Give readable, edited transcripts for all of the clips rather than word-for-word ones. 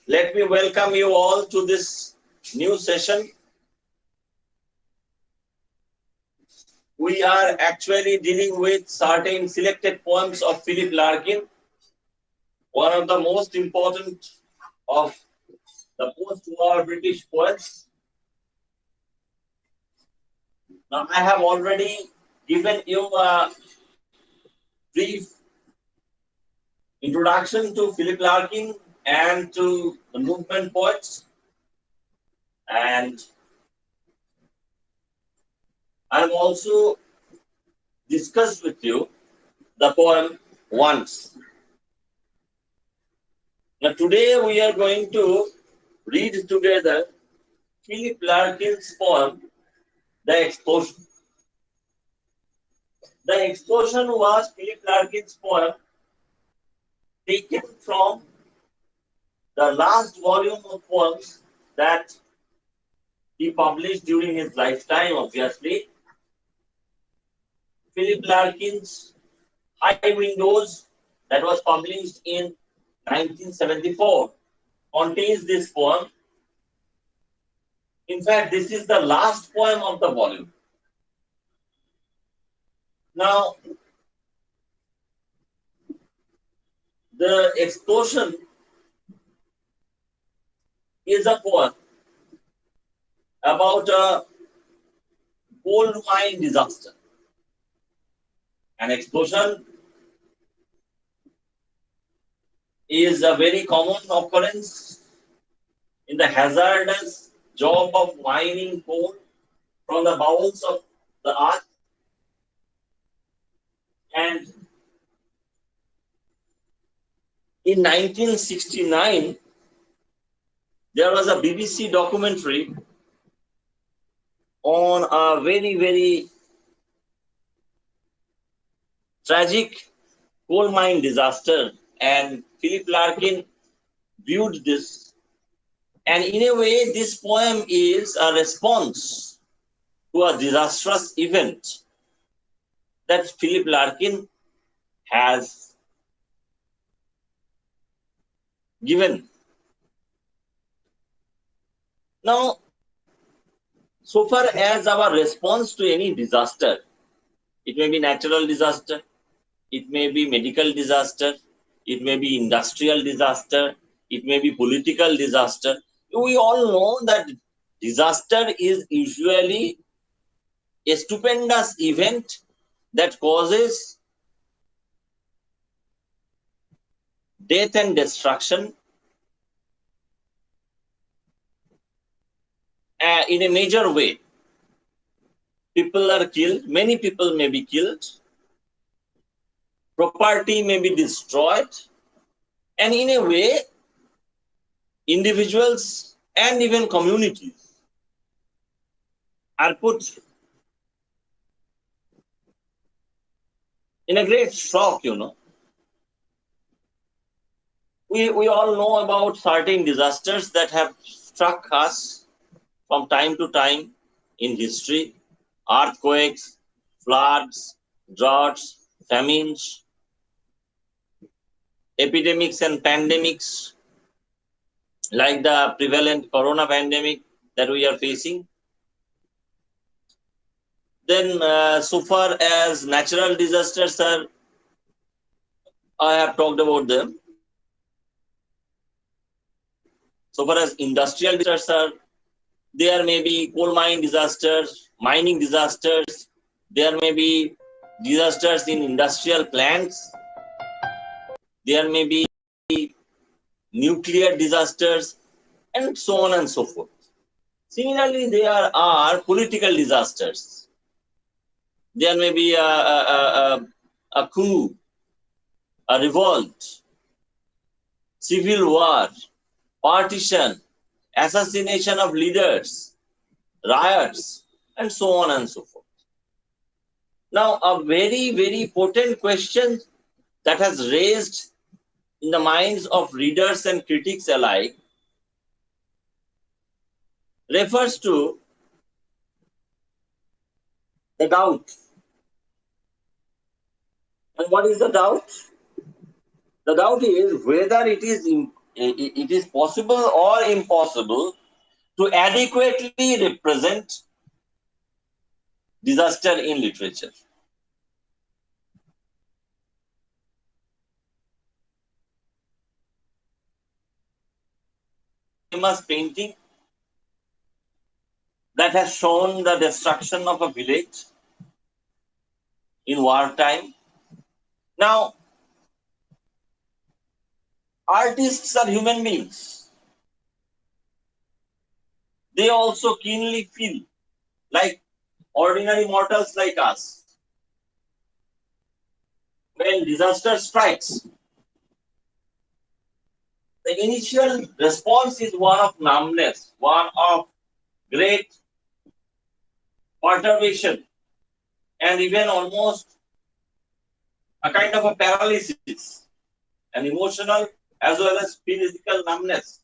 Let me welcome you all to this new session. We are actually dealing with certain selected poems of Philip Larkin, one of the most important of the post-war British poets. Now, I have already given you a brief introduction to Philip Larkin and to the movement poets, and I have also discussed with you the poem Once. Now, today we are going to read together Philip Larkin's poem, The Explosion. The Explosion was Philip Larkin's poem taken from the last volume of poems that he published during his lifetime, obviously. Philip Larkin's High Windows, that was published in 1974, contains this poem. In fact, this is the last poem of the volume. Now, The Explosion is a poem about a coal mine disaster. An explosion is a very common occurrence in the hazardous job of mining coal from the bowels of the earth. And in 1969, there was a BBC documentary on a very, very tragic coal mine disaster, and Philip Larkin viewed this. And in a way, this poem is a response to a disastrous event that Philip Larkin has given. Now, so far as our response to any disaster, it may be natural disaster, it may be medical disaster, it may be industrial disaster, it may be political disaster. We all know that disaster is usually a stupendous event that causes death and destruction in a major way. People are killed, many people may be killed, property may be destroyed, and in a way, individuals and even communities are put in a great shock, We all know about certain disasters that have struck us from time to time in history: earthquakes, floods, droughts, famines, epidemics and pandemics, like the prevalent corona pandemic that we are facing. Then, so far as natural disasters are, I have talked about them. So far as industrial disasters are, there may be coal mine disasters, mining disasters, there may be disasters in industrial plants, there may be nuclear disasters, and so on and so forth. Similarly, there are political disasters. There may be a coup, a revolt, civil war, partition, assassination of leaders, riots, and so on and so forth. Now, a very, very potent question that has raised in the minds of readers and critics alike refers to the doubt. And what is the doubt? The doubt is whether it is it is possible or impossible to adequately represent disaster in literature. Famous painting that has shown the destruction of a village in wartime. Now, artists are human beings. They also keenly feel like ordinary mortals like us. When disaster strikes, the initial response is one of numbness, one of great perturbation, and even almost a kind of a paralysis, an emotional as well as physical numbness.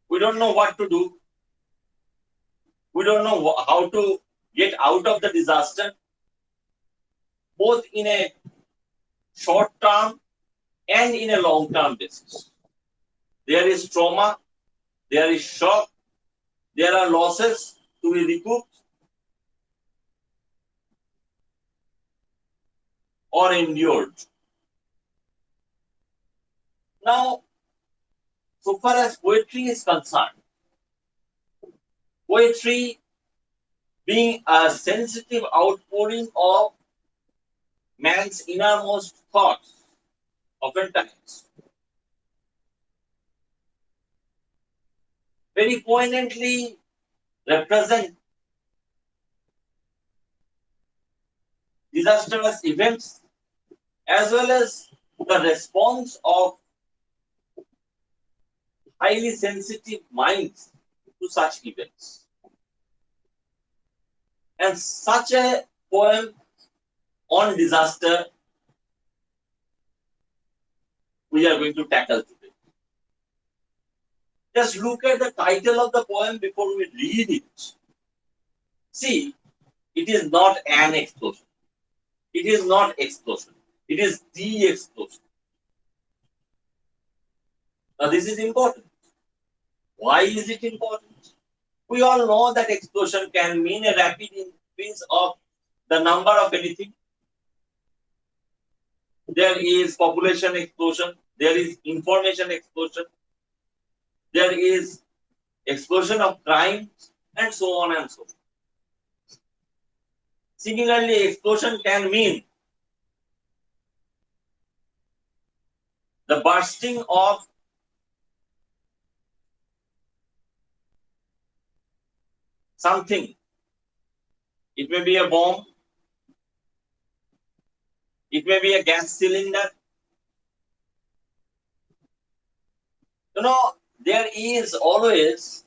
We don't know what to do. We don't know how to get out of the disaster, both in a short term and in a long term basis. There is trauma, there is shock, there are losses to be recouped or endured. Now, so far as poetry is concerned, poetry being a sensitive outpouring of man's innermost thoughts, oftentimes, very poignantly represent disastrous events as well as the response of highly sensitive minds to such events. And such a poem on disaster we are going to tackle today. Just look at the title of the poem before we read it. See, it is not an explosion. It is not explosion. It is the explosion. Now, this is important. Why is it important? We all know that explosion can mean a rapid increase of the number of anything. There is population explosion. There is information explosion. There is explosion of crime, and so on and so forth. Similarly, explosion can mean the bursting of something. It may be a bomb. It may be a gas cylinder. You know, there is always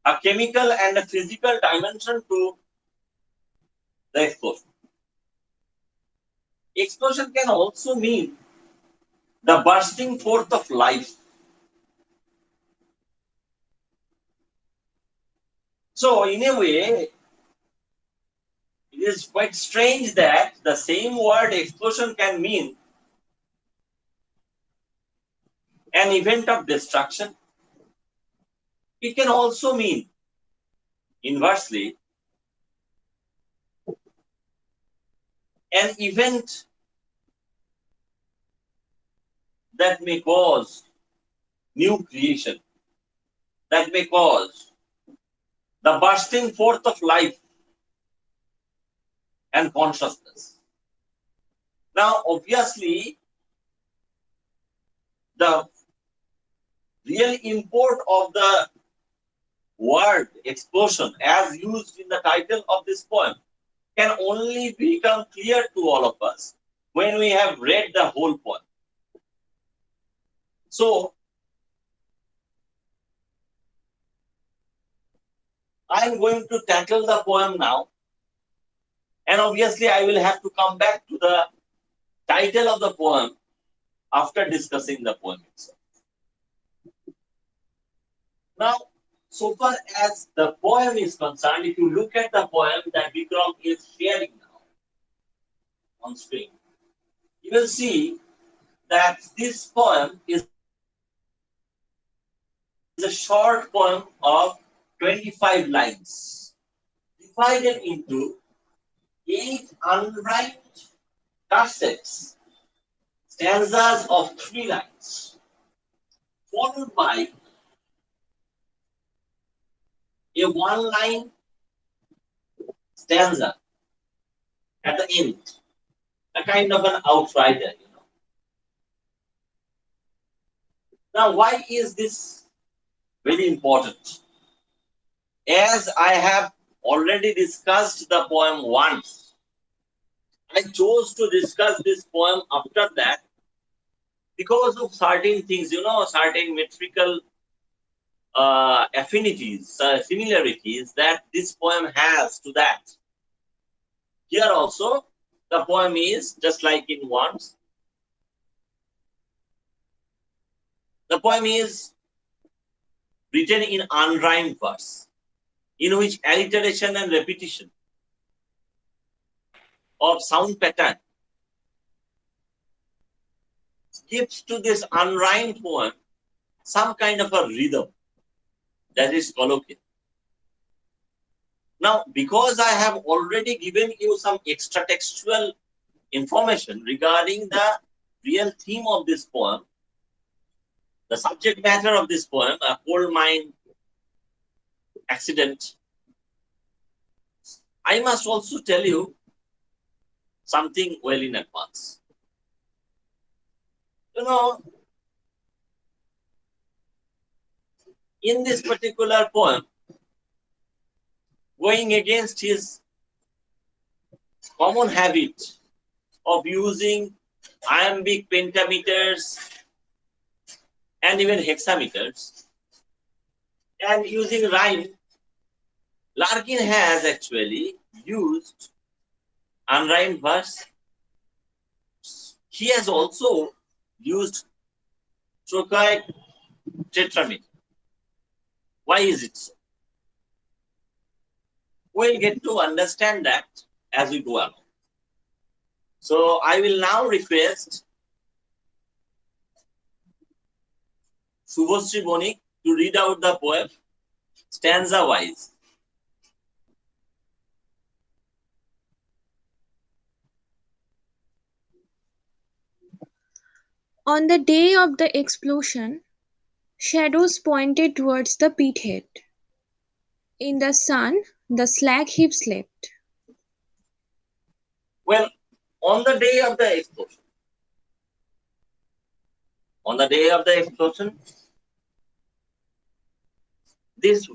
a chemical and a physical dimension to the explosion. Explosion can also mean the bursting forth of life. So, in a way, it is quite strange that the same word explosion can mean an event of destruction. It can also mean, inversely, an event that may cause new creation, that may cause the bursting forth of life and consciousness. Now, obviously, the real import of the word explosion as used in the title of this poem can only become clear to all of us when we have read the whole poem. So, I am going to tackle the poem now, and obviously I will have to come back to the title of the poem after discussing the poem itself. Now, so far as the poem is concerned, if you look at the poem that Vikram is sharing now on screen, you will see that this poem is a short poem of 25 lines, divided into 8 unrhymed couplets, stanzas of 3 lines, followed by a 1 line stanza at the end, a kind of an outrider. Now, why is this very important? As I have already discussed the poem once, I chose to discuss this poem after that because of certain things, certain metrical affinities, similarities that this poem has to that. Here also, the poem is just like in once. The poem is written in unrhymed verse, in which alliteration and repetition of sound pattern gives to this unrhymed poem some kind of a rhythm that is colloquial. Now, because I have already given you some extra textual information regarding the real theme of this poem, the subject matter of this poem, a coal mine accident, I must also tell you something well in advance. In this particular poem, going against his common habit of using iambic pentameters and even hexameters and using rhyme, Larkin has actually used unrhymed verse. He has also used trochaic tetrameter. Why is it so? We'll get to understand that as we go along. So I will now request Subhasri Bonik to read out the poem stanza wise. On the day of the explosion, shadows pointed towards the pit head. In the sun, the slag heap slept. Well, on the day of the explosion, this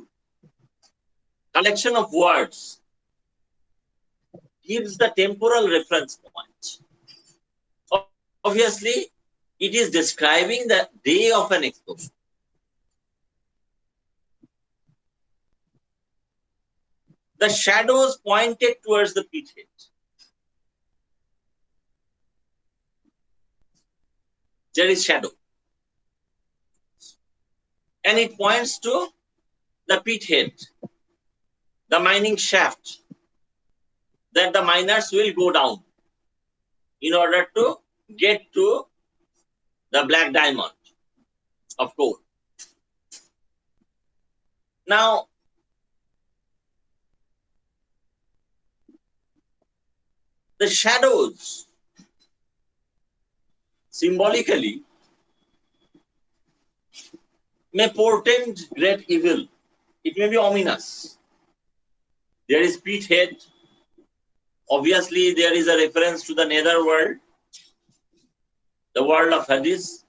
collection of words gives the temporal reference point. Obviously, it is describing the day of an explosion. The shadows pointed towards the pit head. There is shadow. And it points to the pit head, the mining shaft that the miners will go down in order to get to the black diamond of coal. Now, the shadows symbolically may portend great evil. It may be ominous. There is pit head. Obviously, there is a reference to the nether world, the world of Hades,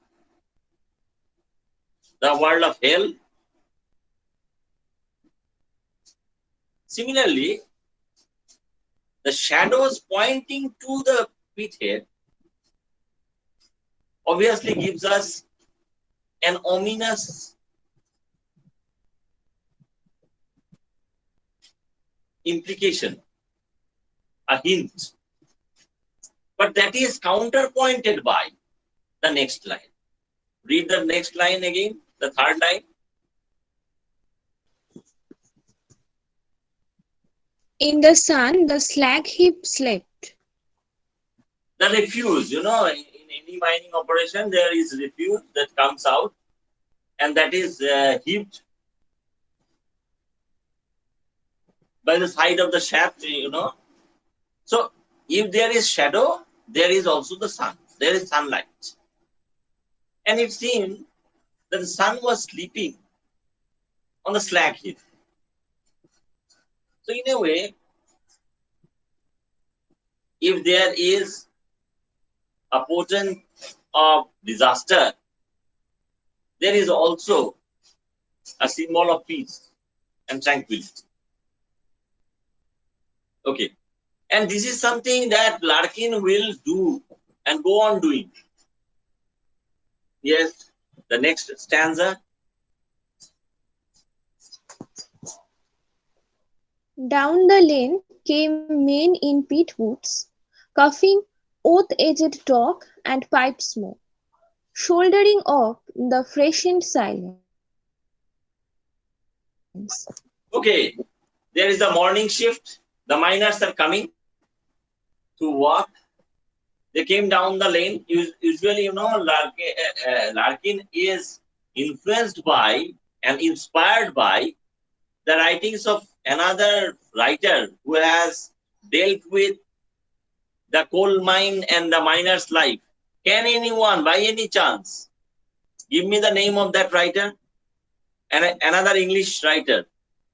the world of hell. Similarly, the shadows pointing to the pit head obviously gives us an ominous implication, a hint. But that is counterpointed by the next line. Read the next line again, the third line. In the sun, the slag heap slept. The refuse, in any mining operation, there is refuse that comes out, and that is heaped by the side of the shaft, So if there is shadow, there is also the sun. There is sunlight. And it seemed that the sun was sleeping on the slag heap. So in a way, if there is a portent of disaster, there is also a symbol of peace and tranquility. Okay. And this is something that Larkin will do and go on doing. Yes, the next stanza. Down the lane came Maine in peat boots, coughing oath-edged talk and pipe smoke, shouldering off the freshened silence. Okay, there is a morning shift. The miners are coming to work. They came down the lane. Usually, Larkin is influenced by and inspired by the writings of another writer who has dealt with the coal mine and the miner's life. Can anyone, by any chance, give me the name of that writer? And another English writer,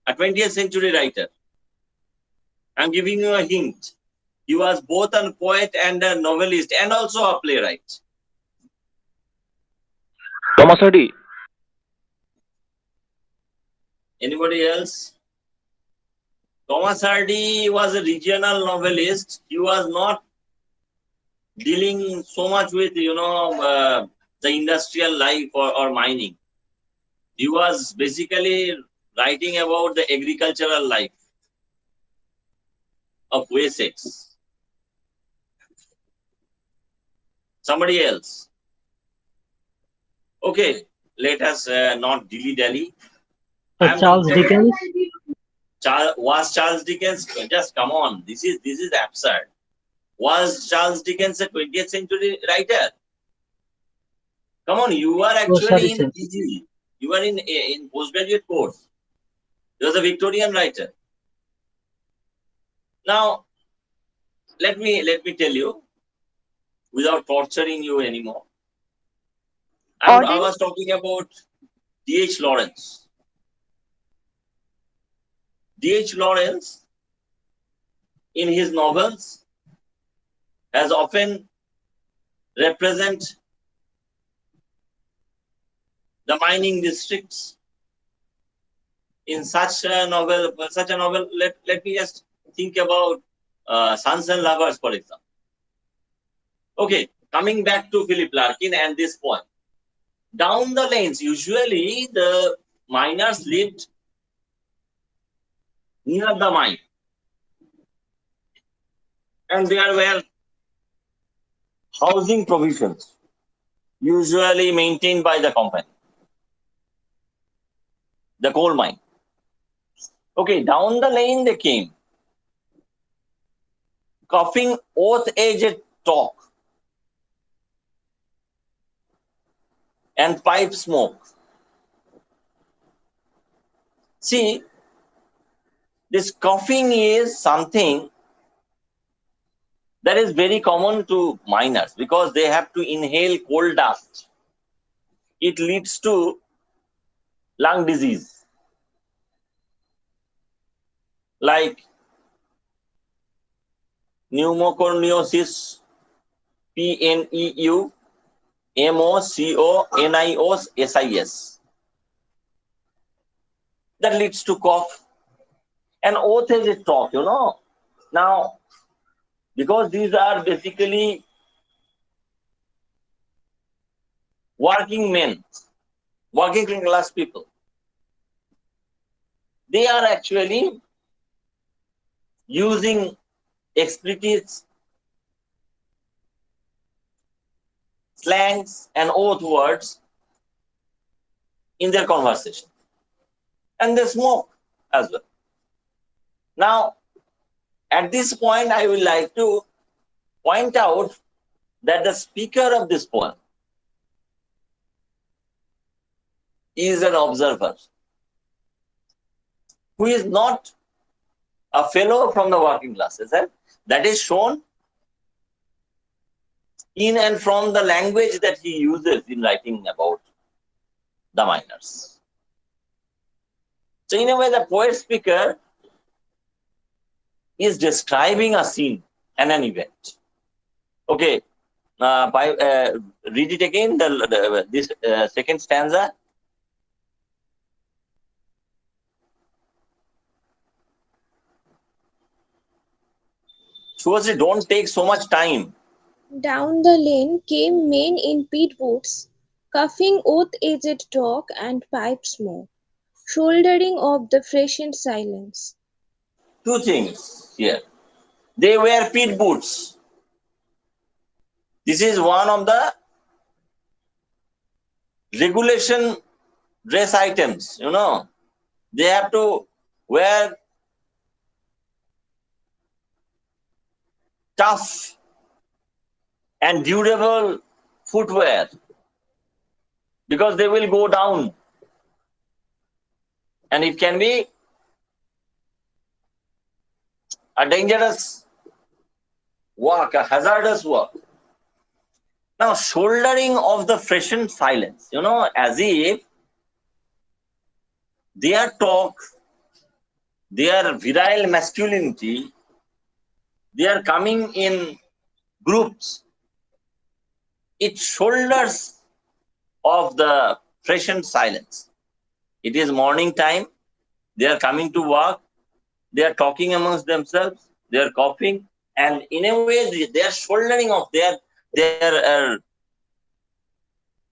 a 20th century writer. I'm giving you a hint. He was both a poet and a novelist and also a playwright. Thomas Hardy. Anybody else? Thomas Hardy was a regional novelist. He was not dealing so much with, the industrial life or mining. He was basically writing about the agricultural life of Wessex. Somebody else. Okay, let us not dilly-dally. Charles Dickens. Was Charles Dickens? Just come on. This is absurd. Was Charles Dickens a 20th century writer? Come on, you are actually in PG. You are in postgraduate course. He was a Victorian writer. Now, let me tell you, without torturing you anymore. I was talking about D.H. Lawrence. D.H. Lawrence, in his novels, has often represent the mining districts. In such a novel, let me just think about Sons and Lovers, for example. Okay, coming back to Philip Larkin and this point. Down the lanes, usually the miners lived near the mine. And there were housing provisions, usually maintained by the company, the coal mine. Okay, down the lane they came, coughing oath-edged talk and pipe smoke. See, this coughing is something that is very common to miners because they have to inhale coal dust. It leads to lung disease like pneumoconiosis, pneumoconiosis. That leads to cough. And oath is a talk, Now, because these are basically working men, working class people, they are actually using expletives, slangs, and oath words in their conversation. And they smoke as well. Now, at this point, I would like to point out that the speaker of this poem is an observer who is not a fellow from the working classes. And that is shown in and from the language that he uses in writing about the miners. So in a way, the poet speaker is describing a scene and an event. Okay, read it again, this second stanza. Surely don't take so much time. Down the lane came Maine in peat boots, coughing oath-aged talk and pipe smoke, shouldering off the freshened silence. Two things here. They wear pit boots. This is one of the regulation dress items, They have to wear tough and durable footwear because they will go down and it can be a dangerous work, a hazardous work. Now, shouldering of the freshened silence, as if their talk, their virile masculinity, they are coming in groups. It shoulders of the freshened silence. It is morning time. They are coming to work. They are talking amongst themselves. They are coughing, and in a way, they are shouldering off. They are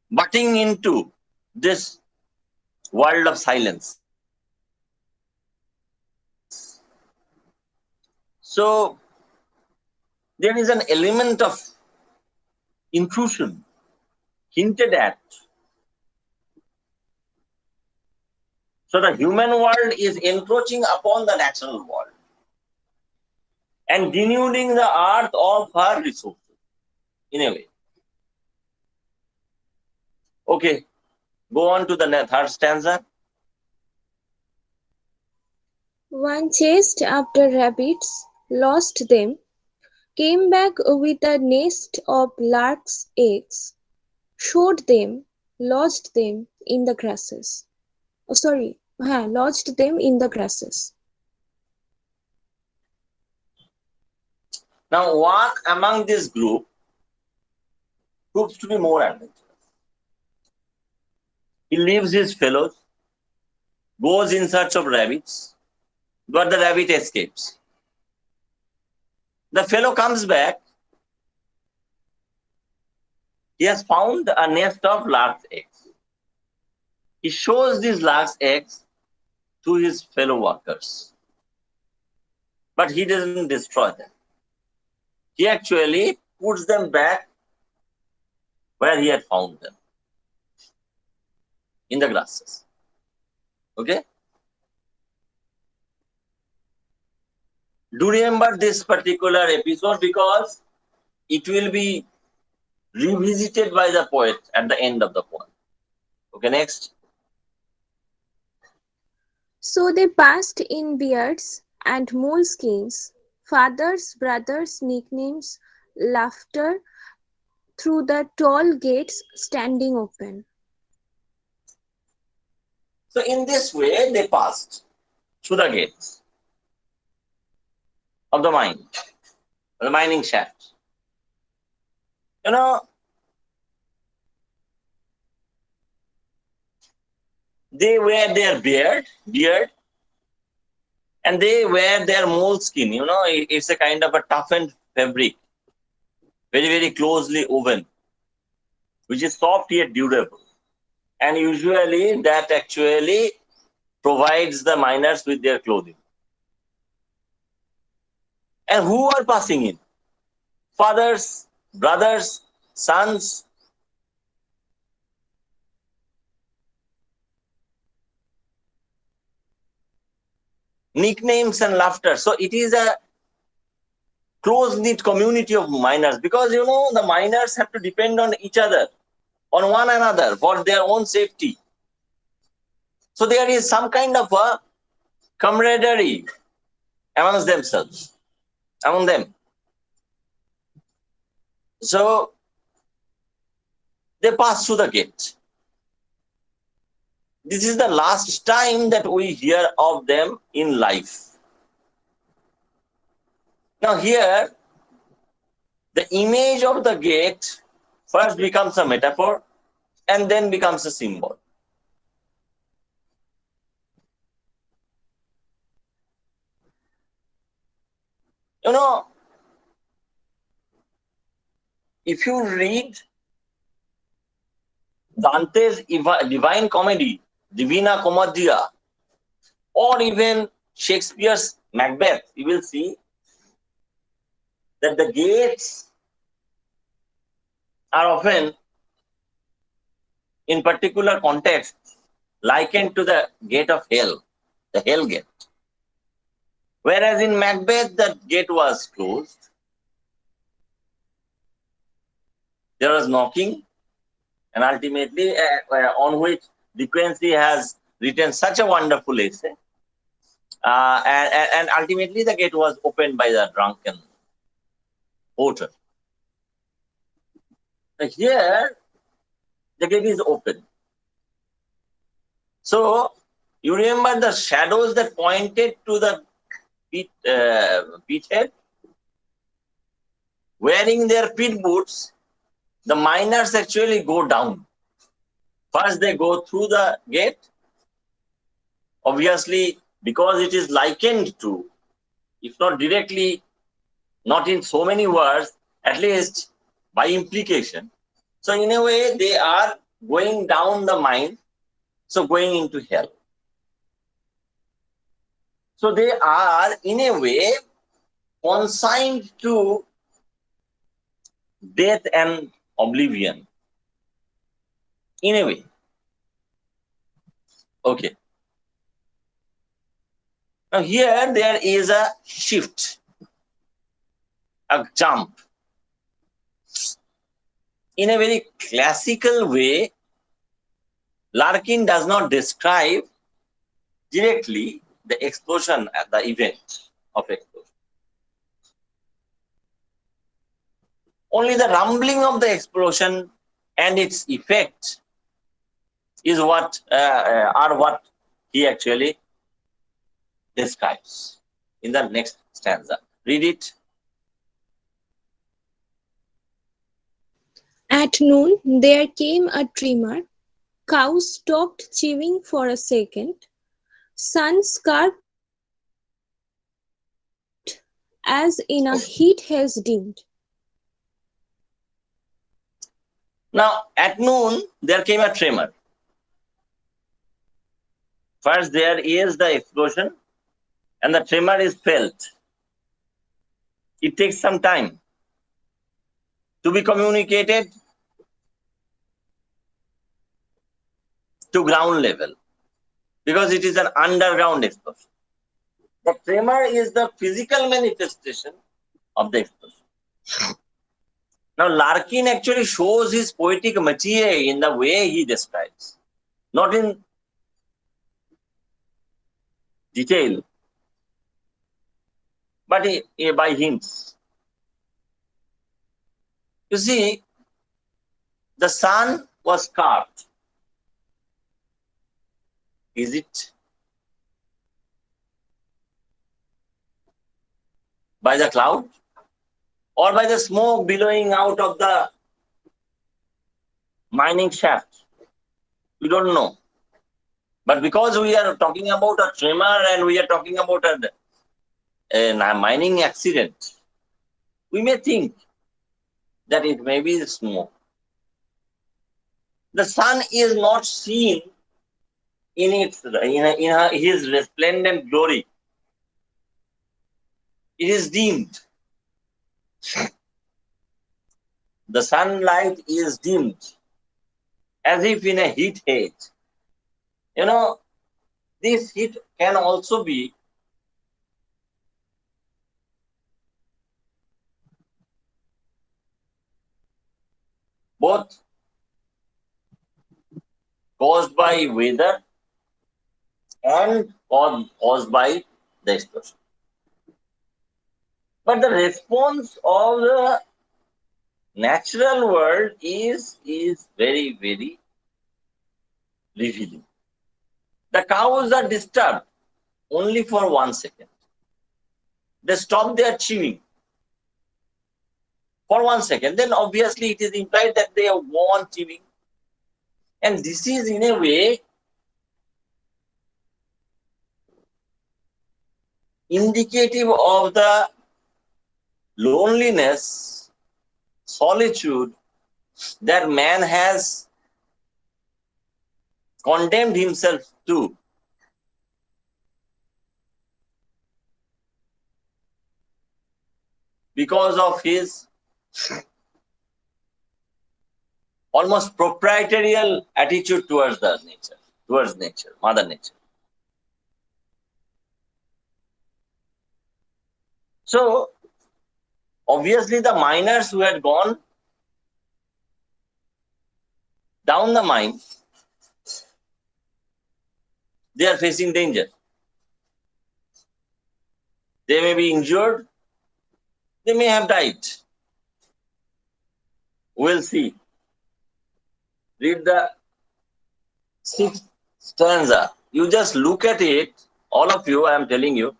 butting into this world of silence. So there is an element of intrusion hinted at. So the human world is encroaching upon the natural world and denuding the earth of her resources in a way. Okay, go on to the third stanza. One chased after rabbits, lost them, came back with a nest of lark's eggs, showed them, lodged them in the grasses. Lodged them in the grasses. Now, work among this group proves to be more adventurous. He leaves his fellows, goes in search of rabbits, but the rabbit escapes. The fellow comes back. He has found a nest of lark's eggs. He shows these lark's eggs to his fellow workers, but he doesn't destroy them. He actually puts them back where he had found them, in the grasses. Okay? Do remember this particular episode because it will be revisited by the poet at the end of the poem. Okay, next. So they passed in beards and moleskins, fathers, brothers, nicknames, laughter, through the tall gates standing open. So in this way, they passed through the gates of the mine, the mining shaft. They wear their beard, and they wear their moleskin. It's a kind of a toughened fabric, very, very closely woven, which is soft yet durable. And usually that actually provides the miners with their clothing. And who are passing in? Fathers, brothers, sons. Nicknames and laughter. So it is a close-knit community of miners, because the miners have to depend on each other, on one another for their own safety. So there is some kind of a camaraderie amongst themselves, among them. So they pass through the gate. This is the last time that we hear of them in life. Now here, the image of the gate first becomes a metaphor and then becomes a symbol. If you read Dante's Divine Comedy, Divina Commedia, or even Shakespeare's Macbeth, you will see that the gates are often, in particular contexts, likened to the gate of hell, the hell gate. Whereas in Macbeth, the gate was closed. There was knocking, and ultimately, on which De Quincey has written such a wonderful essay. And ultimately, the gate was opened by the drunken porter. Here, the gate is open. So, you remember the shadows that pointed to the pit head? Wearing their pit boots, the miners actually go down. First, they go through the gate. Obviously, because it is likened to, if not directly, not in so many words, at least by implication. So in a way, they are going down the mine, so going into hell. So they are, in a way, consigned to death and oblivion. In a way. Okay. Now here there is a shift, a jump. In a very classical way, Larkin does not describe directly the explosion at the event of explosion. Only the rumbling of the explosion and its effect is what he actually describes in the next stanza. Read it. At noon there came a tremor. Cows stopped chewing for a second. Sun scarped as in a heat haze dimmed. Now, at noon, there came a tremor. First, there is the explosion, and the tremor is felt. It takes some time to be communicated to ground level because it is an underground explosion. The tremor is the physical manifestation of the explosion. Now, Larkin actually shows his poetic métier in the way he describes, not in detail, but by hints. You see, the sun was carved. Is it by the cloud or by the smoke billowing out of the mining shaft? We don't know. But because we are talking about a tremor and we are talking about a mining accident, we may think that it may be the smoke. The sun is not seen in his resplendent glory. It is dimmed. The sunlight is dimmed, as if in a heat haze. This heat can also be both caused by weather and caused by the explosion. But the response of the natural world is very, very revealing. The cows are disturbed only for 1 second. They stop their chewing for 1 second. Then obviously it is implied that they go on chewing. And this is in a way indicative of the loneliness, solitude that man has condemned himself to. Because of his almost proprietorial attitude towards the nature, Mother Nature. So, obviously, the miners who had gone down the mine, they are facing danger. They may be injured, they may have died. We'll see. Read the 6th stanza. You just look at it, all of you, I am telling you.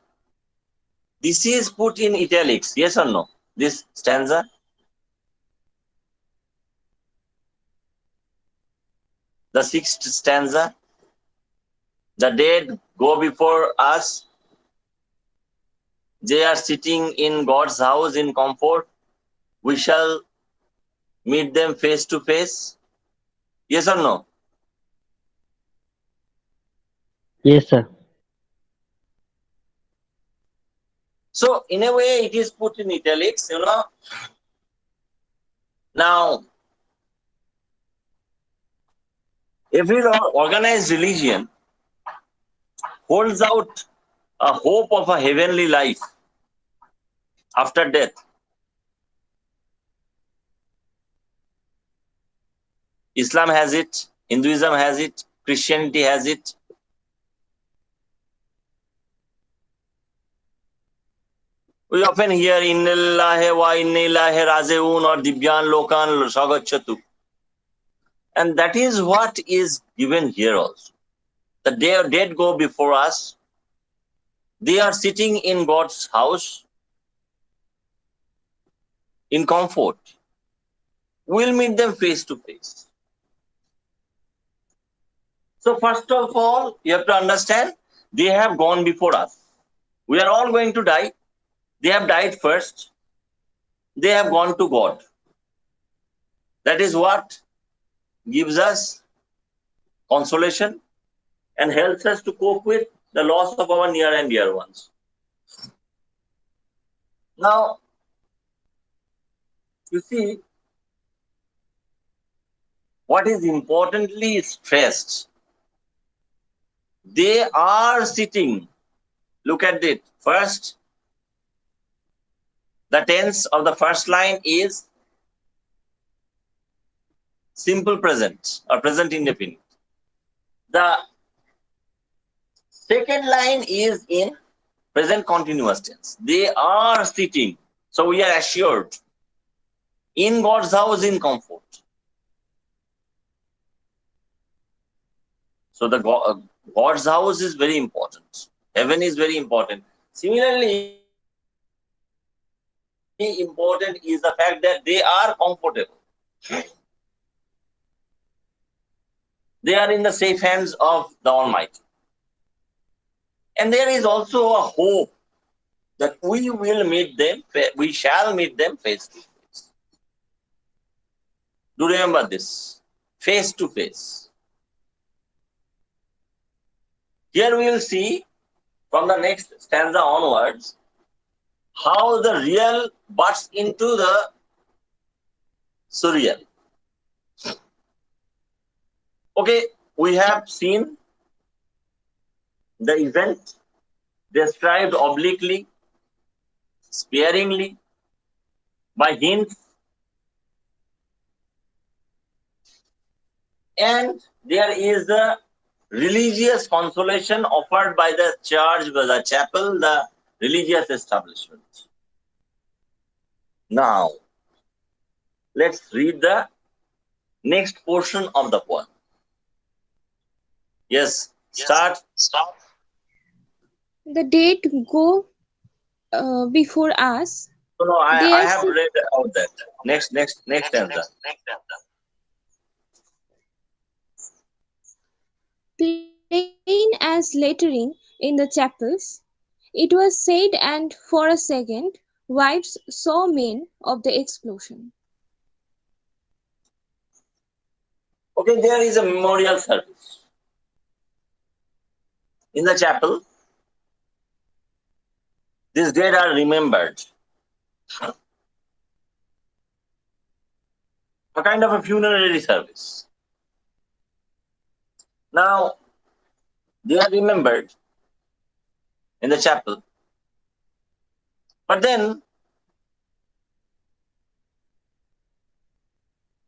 This is put in italics, yes or no? This stanza. The 6th stanza. The dead go before us. They are sitting in God's house in comfort. We shall meet them face to face. Yes or no? Yes, sir. So, in a way, it is put in italics, you know. Now, every organized religion holds out a hope of a heavenly life after death. Islam has it, Hinduism has it, Christianity has it. We often hear Innillahi wa innillahi raji'un or Dibyan Lokan Sagachatu. And that is what is given here also. The dead go before us. They are sitting in God's house in comfort. We'll meet them face to face. So first of all, you have to understand, they have gone before us. We are all going to die. They have died first. They have gone to God. That is what gives us consolation and helps us to cope with the loss of our near and dear ones. Now, you see, what is importantly stressed, they are sitting. Look at it. First, the tense of the first line is simple present or present indefinite. The second line is in present continuous tense. They are sitting. So we are assured in God's house in comfort. So the God's house is very important. Heaven is very important. Similarly, important is the fact that they are comfortable. They are in the safe hands of the Almighty. And there is also a hope that we shall meet them face to face. Do remember this, face to face. Here we will see from the next stanza onwards how the real butts into the surreal. Okay, we have seen the event described obliquely, sparingly, by hints, And there is the religious consolation offered by the church, by the chapel, the religious establishment. Now, let's read the next portion of the poem. Yes, start. The dead go before us. No, They I are have read out that. Next stanza. plain as lettering in the chapels. It was said, and for a second, wives saw men of the explosion. Okay, there is a memorial service in the chapel. These dead are remembered. A kind of a funerary service. Now, they are remembered in the chapel. But then,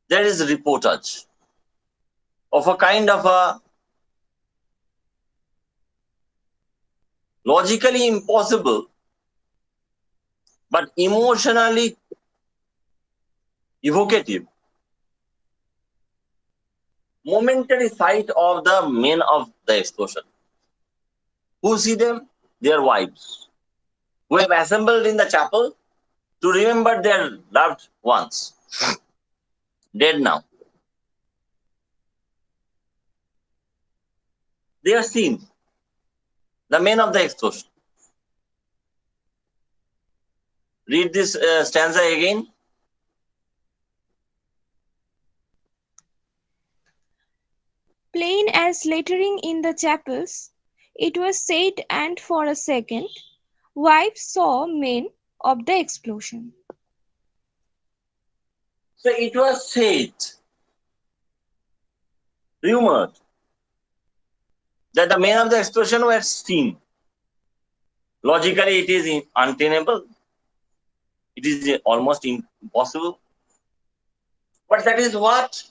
there is a reportage of a kind of a logically impossible but emotionally evocative momentary sight of the men of the explosion. Who see them? Their wives, who have assembled in the chapel to remember their loved ones, dead now. They are seen, the men of the explosion. Read this stanza again. Plain as lettering in the chapels, it was said, and for a second, wives saw men of the explosion. So it was said, rumored, that the men of the explosion were seen. Logically, it is untenable. It is almost impossible. But that is what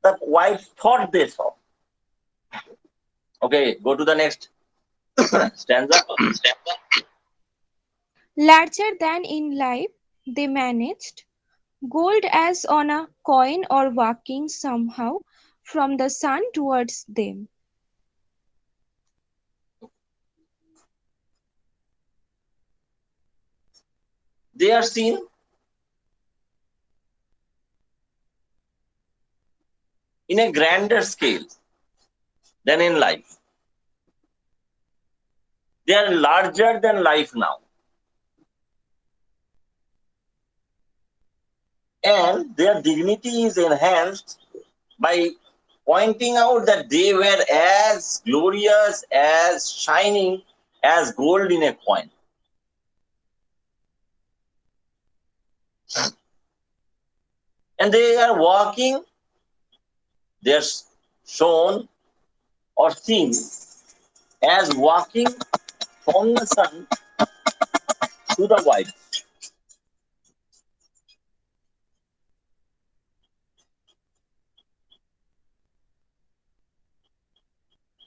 the wives thought they saw. Okay, go to the next stanza. Larger than in life, they managed, gold as on a coin or walking somehow from the sun towards them. They are seen in a grander scale than in life. They are larger than life now. And their dignity is enhanced by pointing out that they were as glorious, as shining as gold in a coin. And they are walking, they are shown or seen as walking from the sun to the white.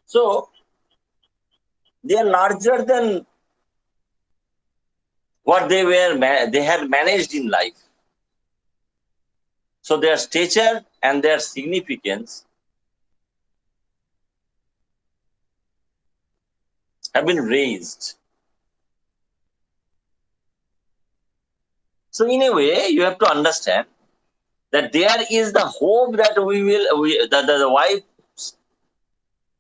So they are larger than what they had managed in life. So their stature and their significance have been raised. So in a way, you have to understand that there is the hope that the wives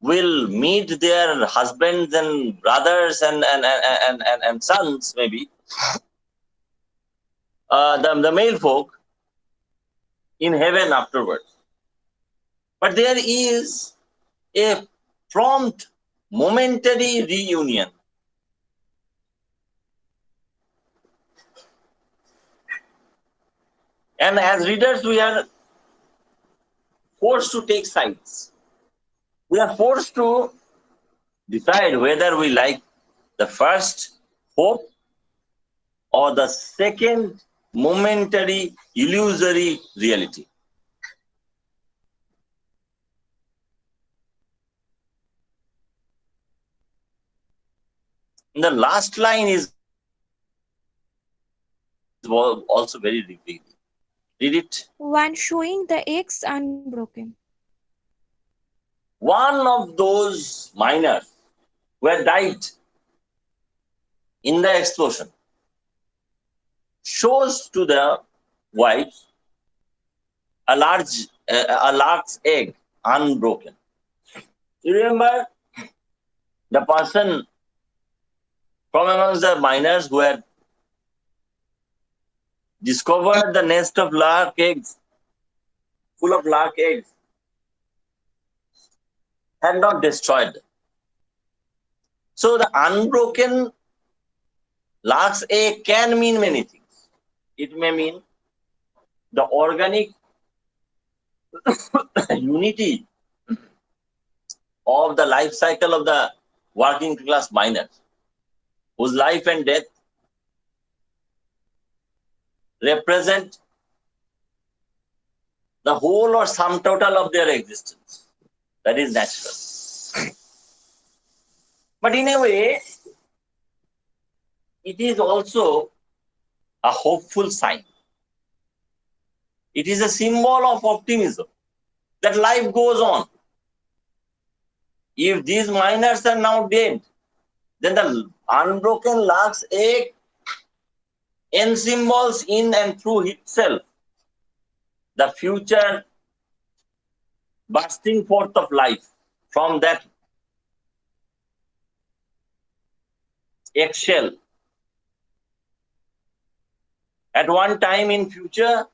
will meet their husbands and brothers and sons, maybe the male folk in heaven afterwards. But there is a prompt, momentary reunion. And as readers, we are forced to take sides. We are forced to decide whether we like the first hope or the second momentary illusory reality. The last line is also very revealing. Read it. One showing the eggs unbroken. One of those miners who had died in the explosion shows to the wife a large egg unbroken. You remember the person from amongst the miners who had discovered the nest of lark eggs, full of lark eggs, had not destroyed them. So the unbroken lark's egg can mean many things. It may mean the organic unity of the life cycle of the working class miners, whose life and death represent the whole or sum total of their existence. That is natural. But in a way, it is also a hopeful sign. It is a symbol of optimism that life goes on. If these miners are now dead, then the unbroken lark's egg symbols in and through itself the future bursting forth of life from that eggshell. At one time in future,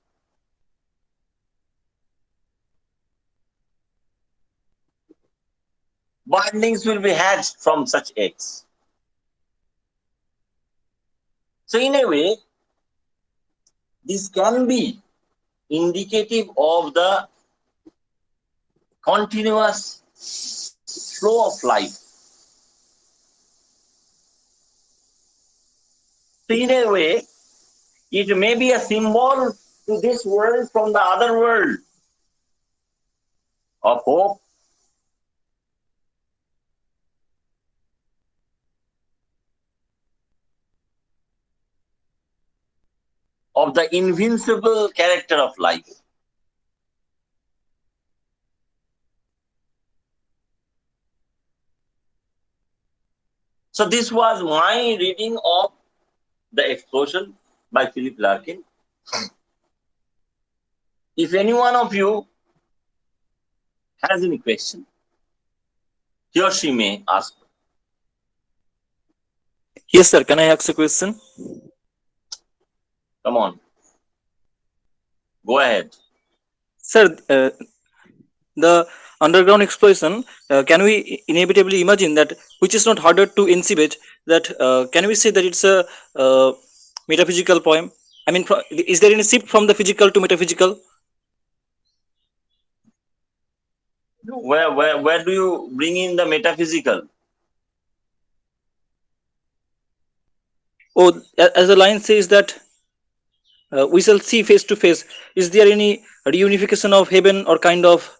birdlings will be hatched from such eggs. So in a way, this can be indicative of the continuous flow of life. So in a way, it may be a symbol to this world from the other world of hope, of the invincible character of life. So this was my reading of The Explosion by Philip Larkin. If any one of you has any question, he or she may ask. Yes, sir. Can I ask a question? Come on. Go ahead. Sir, the underground explosion, can we inevitably imagine that, which is not harder to envisage, that can we say that it's a metaphysical poem? I mean, is there any shift from the physical to metaphysical? Where do you bring in the metaphysical? Oh, as the line says that we shall see face to face. Is there any reunification of heaven or kind of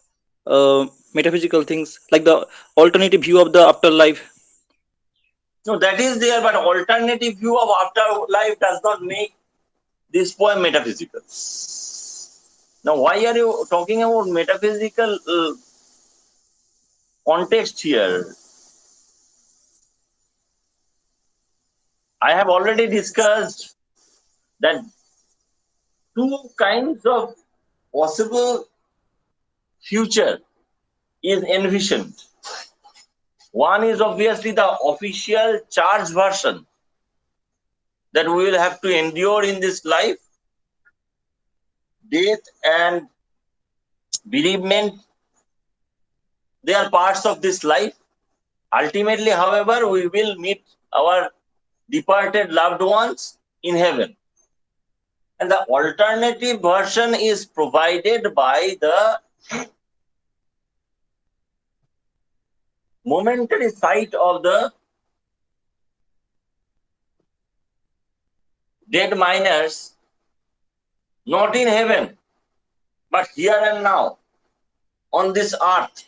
metaphysical things like the alternative view of the afterlife? No, that is there, but alternative view of afterlife does not make this poem metaphysical. Now, why are you talking about metaphysical context here? I have already discussed that two kinds of possible future is envisioned. One is obviously the official charged version that we will have to endure in this life. Death and bereavement, they are parts of this life. Ultimately, however, we will meet our departed loved ones in heaven. And the alternative version is provided by the momentary sight of the dead miners, not in heaven, but here and now, on this earth.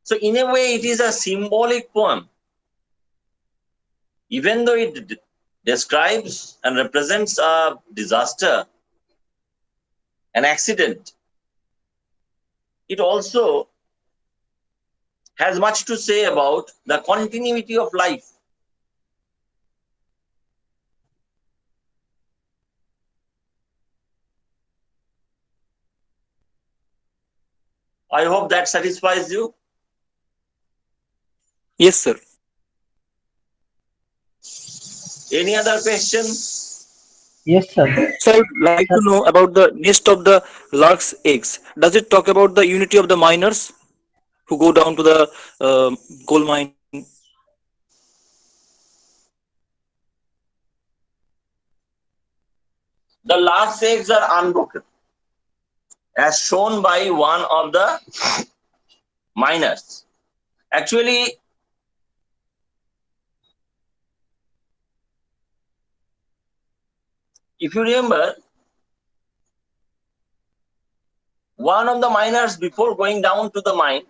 So in a way, it is a symbolic poem. even though it describes and represents a disaster, an accident, it also has much to say about the continuity of life. I hope that satisfies you. Yes, sir. Any other question? Yes, sir. So I would like Sir, to know about the nest of the lark's eggs. Does it talk about the unity of the miners who go down to the coal mine? The last eggs are unbroken, as shown by one of the miners. Actually, if you remember, one of the miners, before going down to the mine,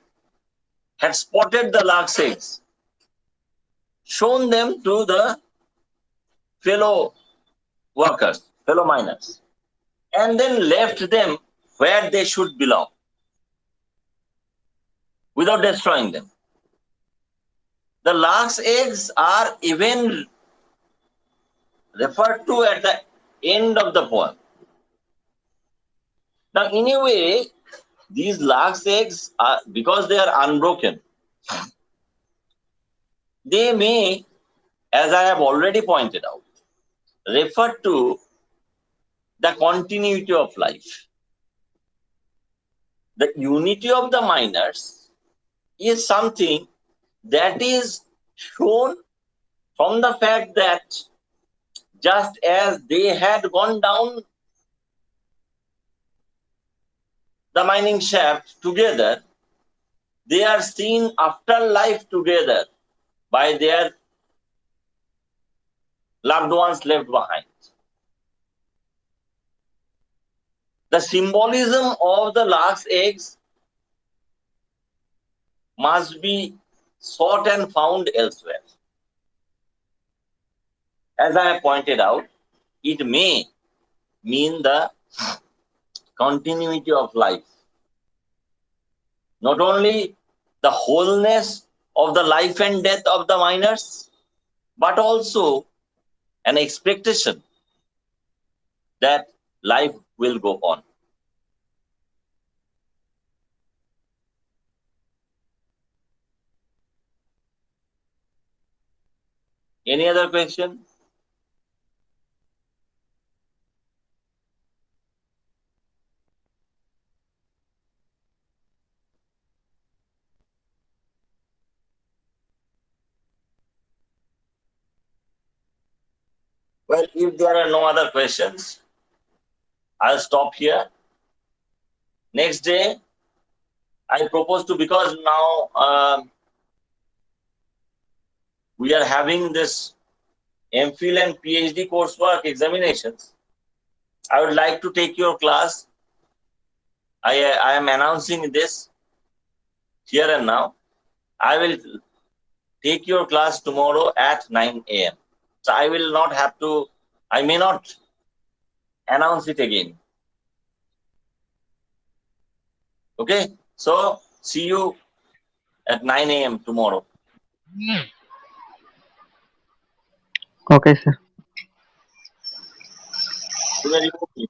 had spotted the lark's eggs, shown them to the fellow workers, fellow miners, and then left them where they should belong without destroying them. The lark's eggs are even referred to at the end of the poem. Now, in a way, these lark's eggs are, because they are unbroken, they may, as I have already pointed out, refer to the continuity of life. The unity of the miners is something that is shown from the fact that just as they had gone down the mining shaft together, they are seen after life together by their loved ones left behind. The symbolism of the lark's eggs must be sought and found elsewhere. As I have pointed out, it may mean the continuity of life, not only the wholeness of the life and death of the miners, but also an expectation that life will go on. Any other question? Well, if there are no other questions, I'll stop here. Next day, I propose to, because now we are having this MPhil and PhD coursework examinations. I would like to take your class. I am announcing this here and now. I will take your class tomorrow at 9 a.m. So I will not have to, I may not announce it again. Okay? So see you at 9 a.m. tomorrow. okay, sir. You may remove me.